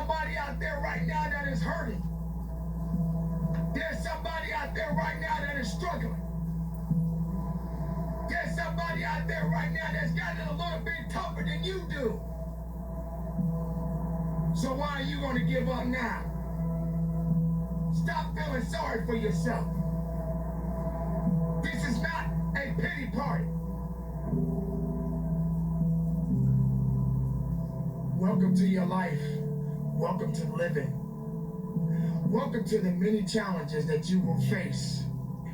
somebody out there right now that is hurting. There's somebody out there right now that is struggling. There's somebody out there right now that's got it a little bit tougher than you do. So why are you going to give up now? Stop feeling sorry for yourself. This is not a pity party. Welcome to your life. Welcome to living. Welcome to the many challenges that you will face.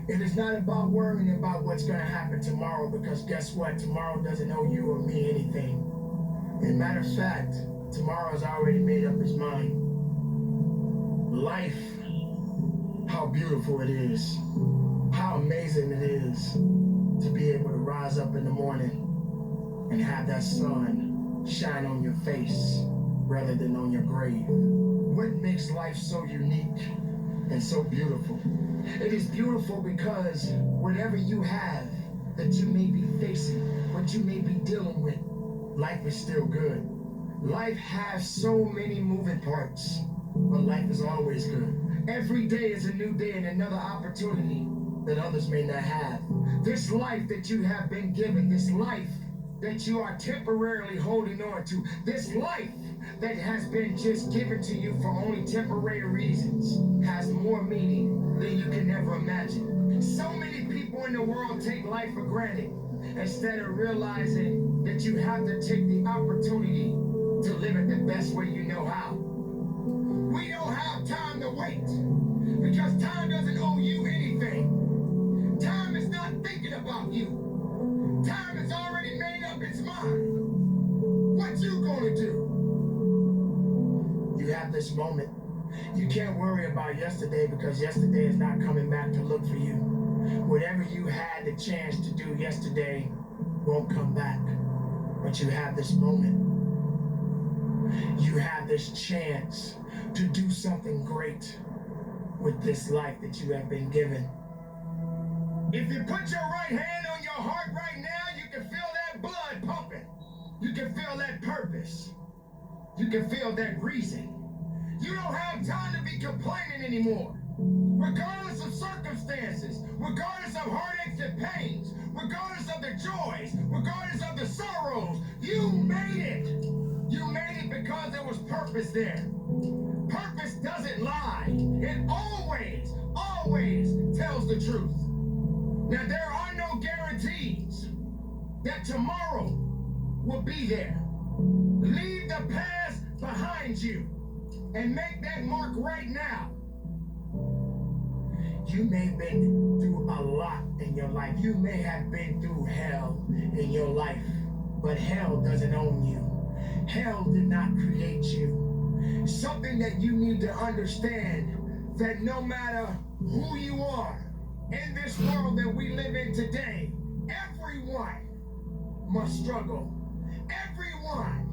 It is not about worrying about what's going to happen tomorrow, because guess what? Tomorrow doesn't owe you or me anything. As a matter of fact, tomorrow has already made up his mind. Life, how beautiful it is. How amazing it is to be able to rise up in the morning and have that sun shine on your face rather than on your grave. What makes life so unique and so beautiful? It is beautiful because whatever you have that you may be facing, what you may be dealing with, life is still good. Life has so many moving parts, but life is always good. Every day is a new day and another opportunity that others may not have. This life that you have been given, this life that you are temporarily holding on to, this life that has been just given to you for only temporary reasons, has more meaning than you can ever imagine. So many people in the world take life for granted instead of realizing that you have to take the opportunity to live it the best way you know how. We don't have time to wait, because time doesn't owe you anything. Time is not thinking about you. Time has already made up its mind. What you gonna do? You have this moment. You can't worry about yesterday, because yesterday is not coming back to look for you. Whatever you had the chance to do yesterday won't come back. But you have this moment. You have this chance to do something great with this life that you have been given. If you put your right hand on your heart right now, you can feel that blood pumping. You can feel that purpose. You can feel that reason. You don't have time to be complaining anymore. Regardless of circumstances, regardless of heartaches and pains, regardless of the joys, regardless of the sorrows, you made it. You made it because there was purpose there. Purpose doesn't lie. It always, always tells the truth. Now, there are no guarantees that tomorrow will be there. Leave the past behind you and make that mark right now. You may have been through a lot in your life. You may have been through hell in your life, but hell doesn't own you. Hell did not create you. Something that you need to understand, that no matter who you are in this world that we live in today, everyone must struggle. Everyone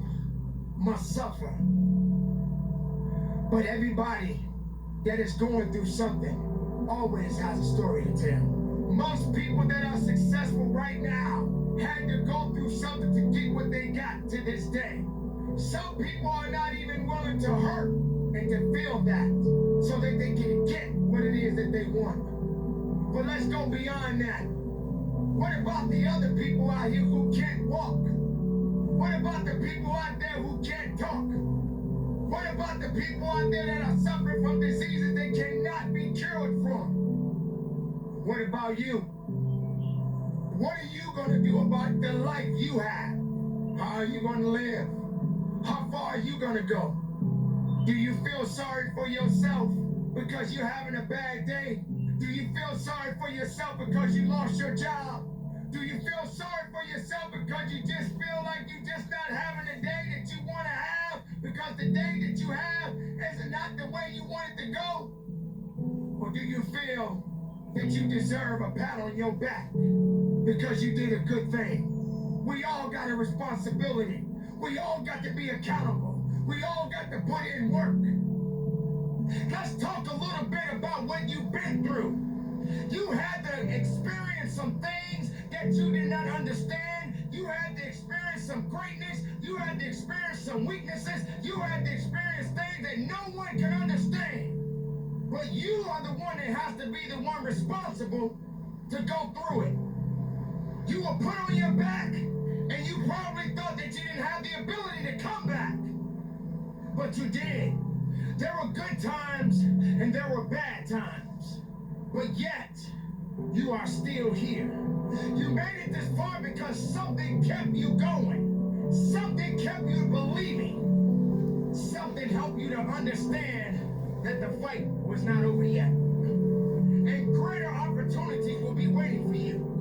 must suffer. But everybody that is going through something always has a story to tell. Most people that are successful right now had to go through something to get what they got to this day. Some people are not even willing to hurt and to feel that so that they can get what it is that they want. But let's go beyond that. What about the other people out here who can't walk? What about the people out there who can't talk? What about the people out there that are suffering from diseases they cannot be cured from? What about you? What are you going to do about the life you have? How are you going to live? How far are you going to go? Do you feel sorry for yourself because you're having a bad day? Do you feel sorry for yourself because you lost your job? Do you feel sorry for yourself because you just feel like you're just not having the day that you want to have, because the day that you have is not the way you want it to go? Or do you feel that you deserve a pat on your back because you did a good thing? We all got a responsibility. We all got to be accountable. We all got to put in work. Let's talk a little bit about what you've been through. You had to experience some things that you did not understand. You had to experience some greatness. You had to experience some weaknesses. You had to experience things that that no one can understand. But you are the one that has to be the one responsible to go through it. You were put on your back, and you probably thought that you didn't have the ability to come back. But you did. There were good times, and there were bad times. But yet, you are still here. You made it this far because something kept you going. Something kept you believing. Something helped you to understand that the fight was not over yet. And greater opportunities will be waiting for you.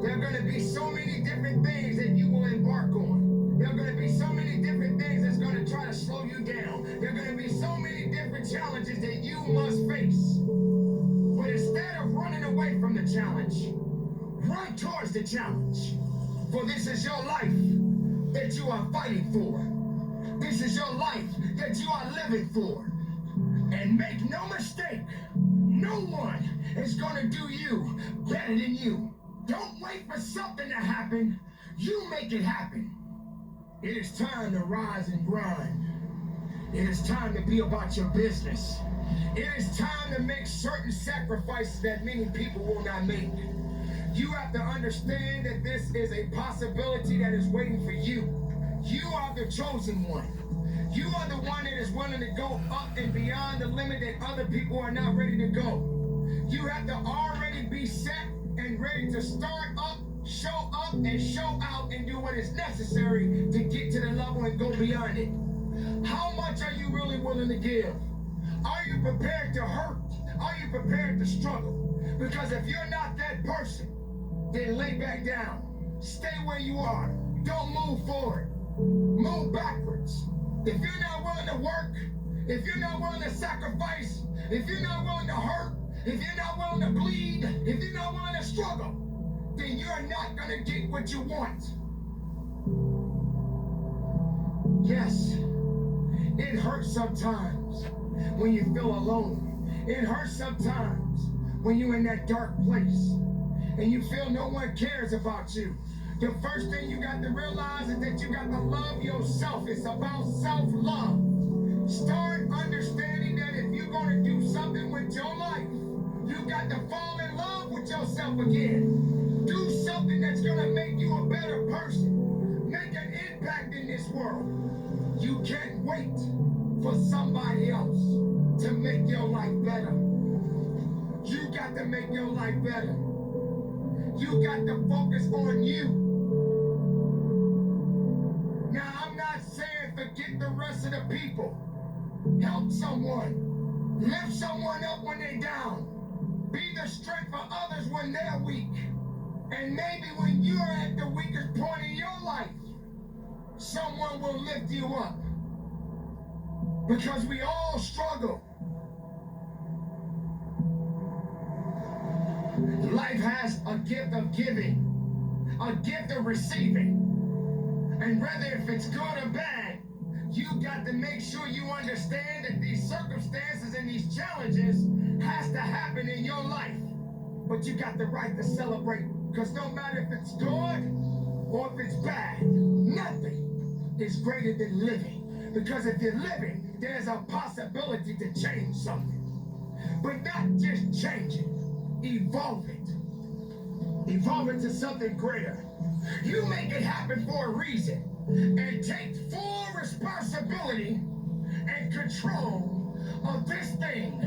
There are going to be so many different things that you will embark on. There are going to be so many different things that's going to try to slow you down. There are going to be so many different challenges that you must face. But instead of running away from the challenge, run towards the challenge. For this is your life that you are fighting for. This is your life that you are living for. And make no mistake, no one is going to do you better than you. Don't wait for something to happen. You make it happen. It is time to rise and grind. It is time to be about your business. It is time to make certain sacrifices that many people will not make. You have to understand that this is a possibility that is waiting for you. You are the chosen one. You are the one that is willing to go up and beyond the limit that other people are not ready to go. You have to already be set and ready to start up, and show out and do what is necessary to get to the level and go beyond it. How much are you really willing to give? Are you prepared to hurt? Are you prepared to struggle? Because if you're not that person, then lay back down. Stay where you are. Don't move forward. Move backwards. If you're not willing to work, if you're not willing to sacrifice, if you're not willing to hurt, if you're not willing to bleed, if you're not willing to struggle, then you're not going to get what you want. Yes, it hurts sometimes when you feel alone. It hurts sometimes when you're in that dark place and you feel no one cares about you. The first thing you got to realize is that you got to love yourself. It's about self-love. Start understanding that if you're going to do something with your life, you got to fall in love with yourself again. Do something that's going to make you a better person. Make an impact in this world. You can't wait for somebody else to make your life better. You got to make your life better. You got to focus on you. Now, I'm not saying forget the rest of the people. Help someone. Lift someone up when they're down. Be the strength for others when they're weak. And maybe when you're at the weakest point in your life, someone will lift you up. Because we all struggle. Life has a gift of giving, a gift of receiving. And whether if it's good or bad, you got to make sure you understand that these circumstances and these challenges has to happen in your life. But you got the right to celebrate. Because no matter if it's good or if it's bad, nothing is greater than living. Because if you're living, there's a possibility to change something. But not just change it, evolve it. Evolve it to something greater. You make it happen for a reason. And take full responsibility and control of this thing